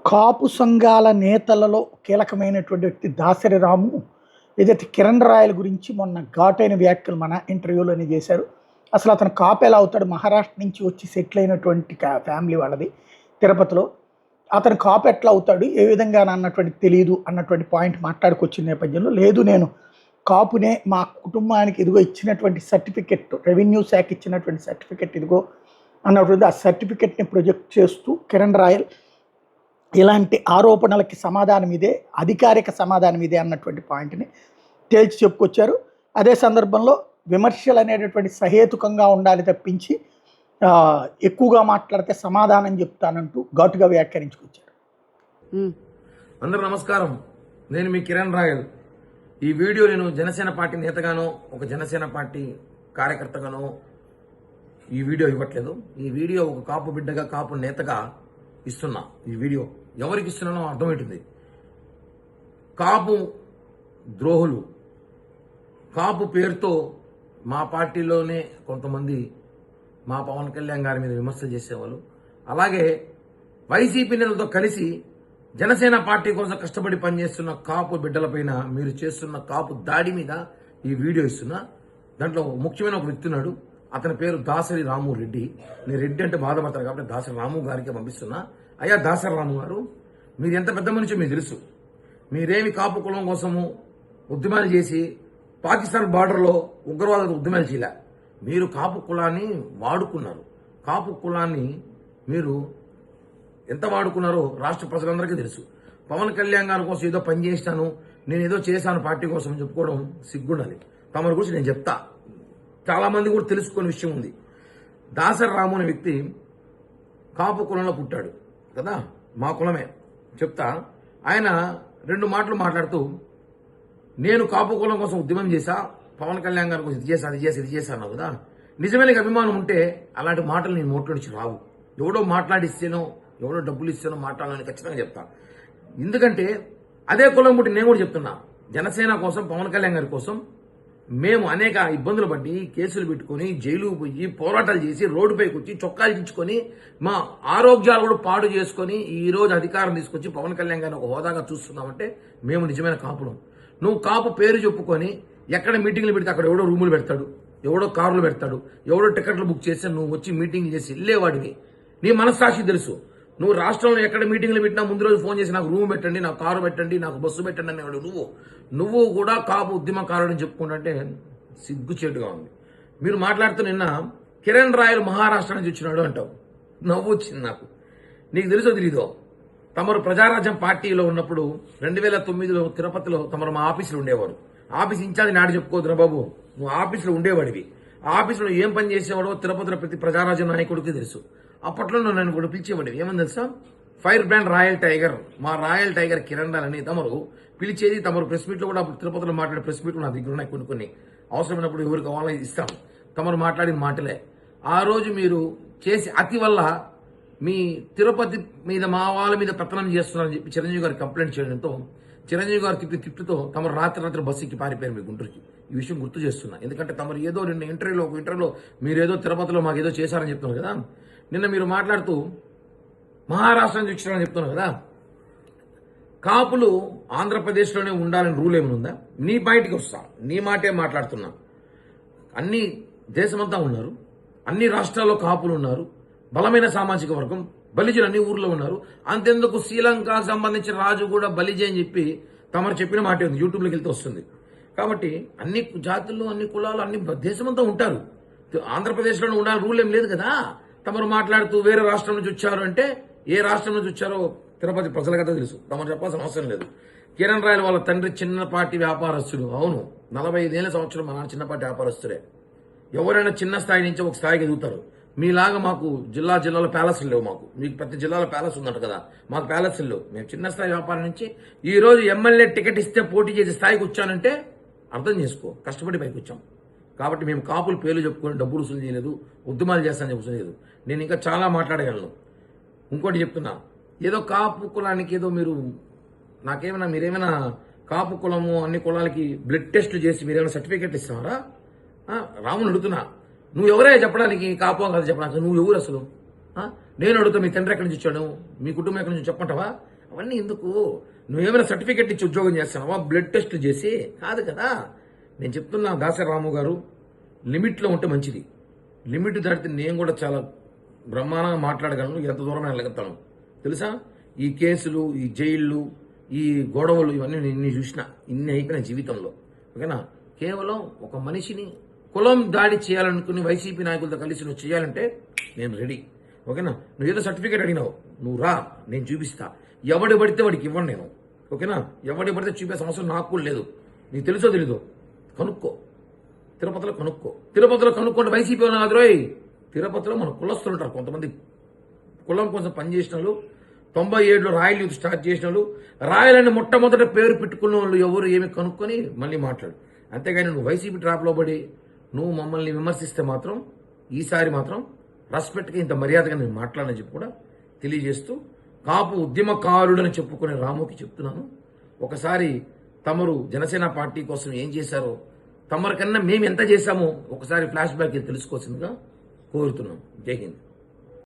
కాపు సంఘాల నేతలలో కీలకమైనటువంటి వ్యక్తి దాసరి రాము ఏదైతే కిరణ్ రాయల గురించి మొన్న ఘాటైన వ్యాఖ్యలు మన ఇంటర్వ్యూలోనే చేశారు. అసలు అతను కాపు ఎలా అవుతాడు? మహారాష్ట్ర నుంచి వచ్చి సెటిల్ అయినటువంటి ఫ్యామిలీ వాళ్ళది తిరుపతిలో. అతను కాపు ఎట్లా అవుతాడు, ఏ విధంగా అన్నటువంటి తెలియదు అన్నటువంటి పాయింట్ మాట్లాడుకొచ్చిన నేపథ్యంలో, లేదు నేను కాపునే, మా కుటుంబానికి ఇదిగో ఇచ్చినటువంటి సర్టిఫికెట్, రెవెన్యూ శాఖ ఇచ్చినటువంటి సర్టిఫికెట్ ఇదిగో అన్నటువంటి ఆ సర్టిఫికెట్ని ప్రొజెక్ట్ చేస్తూ కిరణ్ రాయల్ ఇలాంటి ఆరోపణలకి సమాధానం ఇదే, అధికారిక సమాధానం ఇదే అన్నటువంటి పాయింట్ని తేల్చి చెప్పుకొచ్చారు. అదే సందర్భంలో విమర్శలు అనేటటువంటి సహేతుకంగా ఉండాలి తప్పించి ఎక్కువగా మాట్లాడితే సమాధానం చెప్తానంటూ ఘాటుగా వ్యాఖ్యానించుకొచ్చారు. అందరూ నమస్కారం, నేను మీ కిరణ్ రాయల్. ఈ వీడియో నేను జనసేన పార్టీ నేతగానో ఒక జనసేన పార్టీ కార్యకర్తగానో ఈ వీడియో ఇవ్వట్లేదు. ఈ వీడియో ఒక కాపు బిడ్డగా, కాపు నేతగా ఇస్తున్నా. ఈ వీడియో ఎవరికి ఇస్తున్నానో అర్థమవుతుంది. కాపు ద్రోహులు, కాపు పేరుతో మా పార్టీలోనే కొంతమంది మా పవన్ కళ్యాణ్ గారి మీద విమర్శలు చేసేవాళ్ళు, అలాగే వైసీపీ నేతలతో కలిసి జనసేన పార్టీ కోసం కష్టపడి పనిచేస్తున్న కాపు బిడ్డలపైన మీరు చేస్తున్న కాపు దాడి మీద ఈ వీడియో ఇస్తున్నా. దాంట్లో ముఖ్యమైన ఒక వ్యక్తి ఉన్నాడు, అతని పేరు దాసరి రాము రెడ్డి. నేను రెడ్డి అంటే బాధపడతాను కాబట్టి దాసరి రాము గారికి పంపిస్తున్నా. అయ్యా దాసరి రాము గారు, మీరు ఎంత పెద్ద మనిషి మీకు తెలుసు. మీరేమి కాపు కులం కోసము ఉద్యమాలు చేసి పాకిస్తాన్ బార్డర్లో ఉగ్రవాద ఉద్యమాలు చేయలే. మీరు కాపు కులాన్ని వాడుకున్నారు. కాపు కులాన్ని మీరు ఎంత వాడుకున్నారో రాష్ట్ర ప్రజలందరికీ తెలుసు. పవన్ కళ్యాణ్ గారి కోసం ఏదో పని చేశాను, నేను ఏదో చేశాను పార్టీ కోసం చెప్పుకోవడం సిగ్గుండాలి. తమరి గురించి నేను చెప్తా, చాలా మంది కూడా తెలుసుకునే విషయం ఉంది. దాసరి రాము అనే వ్యక్తి కాపు కులంలో పుట్టాడు కదా, మా కులమే చెప్తా. ఆయన రెండు మాటలు మాట్లాడుతూ, నేను కాపు కులం కోసం ఉద్యమం చేశా, పవన్ కళ్యాణ్ గారి కోసం ఇది చేశాను కదా. నిజమే నీకు అభిమానం ఉంటే అలాంటి మాటలు నేను నోట్లో నుంచి రావు. ఎవడో మాట్లాడిస్తేనో, ఎవడో డబ్బులు ఇస్తేనో మాట్లాడాలని ఖచ్చితంగా చెప్తా. ఎందుకంటే అదే కులం పుట్టి నేను కూడా చెప్తున్నా, జనసేన కోసం, పవన్ కళ్యాణ్ గారి కోసం మేము అనేక ఇబ్బందులు పడి కేసులు పెట్టుకుని జైలుకు పోయి పోరాటాలు చేసి రోడ్డుపైకి వచ్చి చొక్కాలు ఇచ్చుకొని మా ఆరోగ్యాలు కూడా పాడు చేసుకుని ఈ రోజు అధికారం తీసుకొచ్చి పవన్ కళ్యాణ్ గారిని ఒక హోదాగా చూస్తున్నామంటే మేము నిజమైన కాపులం. నువ్వు కాపు పేరు చెప్పుకొని ఎక్కడ మీటింగ్లు పెడితే అక్కడ ఎవడో రూములు పెడతాడు, ఎవడో కార్లు పెడతాడు, ఎవడో టికెట్లు బుక్ చేస్తే నువ్వు వచ్చి మీటింగ్ చేసి వెళ్ళేవాడివి. నీ మనస్సాక్షి తెలుసు. నువ్వు రాష్ట్రంలో ఎక్కడ మీటింగ్లు పెట్టినా ముందు రోజు ఫోన్ చేసి నాకు రూమ్ పెట్టండి, నాకు కారు పెట్టండి, నాకు బస్సు పెట్టండి అనేవాడు నువ్వు కూడా కాపు ఉద్యమకారుడని చెప్పుకుంటుంటే సిగ్గుచేటుగా ఉంది. మీరు మాట్లాడుతూ నిన్న కిరణ్ రాయల్ మహారాష్ట్ర నుంచి వచ్చినాడు అంటావు, నవ్వు వచ్చింది నాకు. నీకు తెలుసో తెలీదో, తమరు ప్రజారాజ్యం పార్టీలో ఉన్నప్పుడు 2009లో తిరుపతిలో తమరు మా ఆఫీసులో ఉండేవారు. ఆఫీస్ ఇన్ఛార్జ్ నాడు చెప్పుకోదురా బాబు, నువ్వు ఆఫీసులో ఉండేవాడివి. ఆఫీసులో ఏం పని చేసేవాడో తిరుపతిలో ప్రతి ప్రజారాజ్యం నాయకుడికి తెలుసు. అప్పట్లో నన్ను కూడా పిలిచేవాడివి. ఏమని తెలుసా? ఫైర్ బ్రాండ్ రాయల్ టైగర్, మా రాయల్ టైగర్ కిరణ్ రాయల్ అని తమరు పిలిచేది. తమరు ప్రెస్ మీట్లో కూడా తిరుపతిలో మాట్లాడే ప్రెస్ మీట్లు నా దగ్గర ఉన్నాయి కొన్ని అవసరమైనప్పుడు ఎవరికి కావాలని ఇస్తాం. తమరు మాట్లాడిన మాటలే. ఆ రోజు మీరు చేసి అతి వల్ల మీ తిరుపతి మీద మా వాళ్ళ మీద పెత్తనం చేస్తున్నారని చెప్పి చిరంజీవి గారు కంప్లైంట్ చేయడంతో చిరంజీవి గారు తిట్టుతో తమరు రాత్రి బస్సుకి పారిపోయారు మీ గుంటూరుకి. ఈ విషయం గుర్తు చేస్తున్నా, ఎందుకంటే తమరు ఏదో ఒక ఇంటర్వ్యూలో మీరు ఏదో తిరుపతిలో మాకు ఏదో చేశారని చెప్తున్నారు కదా. నిన్న మీరు మాట్లాడుతూ మహారాష్ట్ర నుంచి వచ్చినారని చెప్తున్నారు కదా. కాపులు ఆంధ్రప్రదేశ్లోనే ఉండాలని రూల్ ఏమైనా ఉందా? నీ బయటికి వస్తా, నీ మాటే మాట్లాడుతున్నా. అన్ని దేశమంతా ఉన్నారు, అన్ని రాష్ట్రాల్లో కాపులు ఉన్నారు, బలమైన సామాజిక వర్గం, బలిజలు అన్ని ఊర్లో ఉన్నారు. అంతెందుకు శ్రీలంకకు సంబంధించిన రాజు కూడా బలిజే అని చెప్పి తమరు చెప్పిన మాటే ఉంది, యూట్యూబ్లోకి వెళ్తే వస్తుంది. కాబట్టి అన్ని జాతులు, అన్ని కులాలు, అన్ని దేశమంతా ఉంటారు. ఆంధ్రప్రదేశ్లోనే ఉండాలని రూల్ ఏం లేదు కదా. తమరు మాట్లాడుతూ వేరే రాష్ట్రం నుంచి వచ్చారు అంటే, ఏ రాష్ట్రం నుంచి వచ్చారో తిరుపతి ప్రజలకైతే తెలుసు, తమరు చెప్పాల్సిన అవసరం లేదు. కిరణ్ రాయల్ వాళ్ళ తండ్రి చిన్నపాటి వ్యాపారస్తుడు. అవును, 45 సంవత్సరం మా నాన్న చిన్నపాటి వ్యాపారస్తుడే. ఎవరైనా చిన్న స్థాయి నుంచి ఒక స్థాయికి ఎదుగుతారు. మీలాగా మాకు జిల్లాలో ప్యాలెస్లు లేవు. మాకు మీకు ప్రతి జిల్లాలో ప్యాలెస్ ఉందంట కదా, మాకు ప్యాలెస్లు లేవు. మేము చిన్న స్థాయి వ్యాపారం నుంచి ఈ రోజు ఎమ్మెల్యే టికెట్ ఇస్తే పోటీ చేసే స్థాయికి వచ్చానంటే అర్థం చేసుకో, కష్టపడి పైకి వచ్చాం. కాబట్టి మేము కాపులు పేర్లు చెప్పుకొని డబ్బులు వసూలు చేయలేదు, ఉద్యమాలు చేస్తానని చెప్పలేదు. నేను ఇంకా చాలా మాట్లాడగలను. ఇంకోటి చెప్తున్నా, ఏదో కాపు కులానికి ఏదో మీరేమైనా కాపు కులము అన్ని కులాలకి బ్లడ్ టెస్టులు చేసి మీరేమైనా సర్టిఫికెట్లు ఇస్తారా? రాముని అడుగుతున్నా, నువ్వు ఎవరే చెప్పడానికి, కాపు కదా చెప్పడానికి, నువ్వు ఎవరు అసలు? నేను అడుగుతా, మీ తండ్రి ఎక్కడి నుంచి వచ్చాడు, మీ కుటుంబం ఎక్కడి నుంచి చెప్పంటావా? అవన్నీ ఎందుకు? నువ్వేమైనా సర్టిఫికెట్ ఇచ్చి ఉద్యోగం చేస్తున్నావా? బ్లడ్ టెస్ట్లు చేసి కాదు కదా. నేను చెప్తున్నా దాసరి రాము గారు, లిమిట్లో ఉంటే మంచిది. లిమిట్ దాటితే నేను కూడా చాలా బ్రహ్మాండంగా మాట్లాడగలను, ఎంత దూరం వెళ్ళగలుగుతాను తెలుసా? ఈ కేసులు, ఈ జైళ్ళు, ఈ గొడవలు ఇవన్నీ నేను చూసిన, ఇన్ని అయిపోయిన జీవితంలో. ఓకేనా? కేవలం ఒక మనిషిని కులం దాడి చేయాలనుకుని వైసీపీ నాయకులతో కలిసి నువ్వు చేయాలంటే నేను రెడీ. ఓకేనా? నువ్వు ఏదో సర్టిఫికేట్ అడిగినావు, నువ్వు రా, నేను చూపిస్తా. ఎవడు పడితే వాడికి ఇవ్వండి నేను. ఓకేనా? ఎవడి పడితే చూపే సమస్య నాకు కూడా లేదు. నీకు తెలుసో తెలీదో కనుక్కో. తిరుపతిలో కనుక్కో. తిరుపతిలో కనుక్కుంటే వైసీపీ కాదు రోయ్. తిరుపతిలో మన కులస్తులు ఉంటారు కొంతమంది, కులం కోసం పనిచేసిన వాళ్ళు. 97లో రాయల్ యూత్ స్టార్ట్ చేసిన వాళ్ళు, రాయలని మొట్టమొదట పేరు పెట్టుకున్న వాళ్ళు ఎవరు ఏమి కనుక్కొని మళ్ళీ మాట్లాడు. అంతేగాని నువ్వు వైసీపీ ట్రాప్లో పడి నువ్వు మమ్మల్ని విమర్శిస్తే మాత్రం ఈసారి మాత్రం రెస్పెక్ట్గా ఇంత మర్యాదగా నేను మాట్లాడని చెప్పి కూడా తెలియజేస్తూ, కాపు ఉద్యమకారుడని చెప్పుకునే రాముకి చెప్తున్నాను, ఒకసారి తమరు జనసేన పార్టీ కోసం ఏం చేశారో, తమరికన్నా మేము ఎంత చేశామో ఒకసారి ఫ్లాష్ బ్యాక్ తెలుసుకోవాల్సిందిగా కోరుతున్నాం. జై హింద్.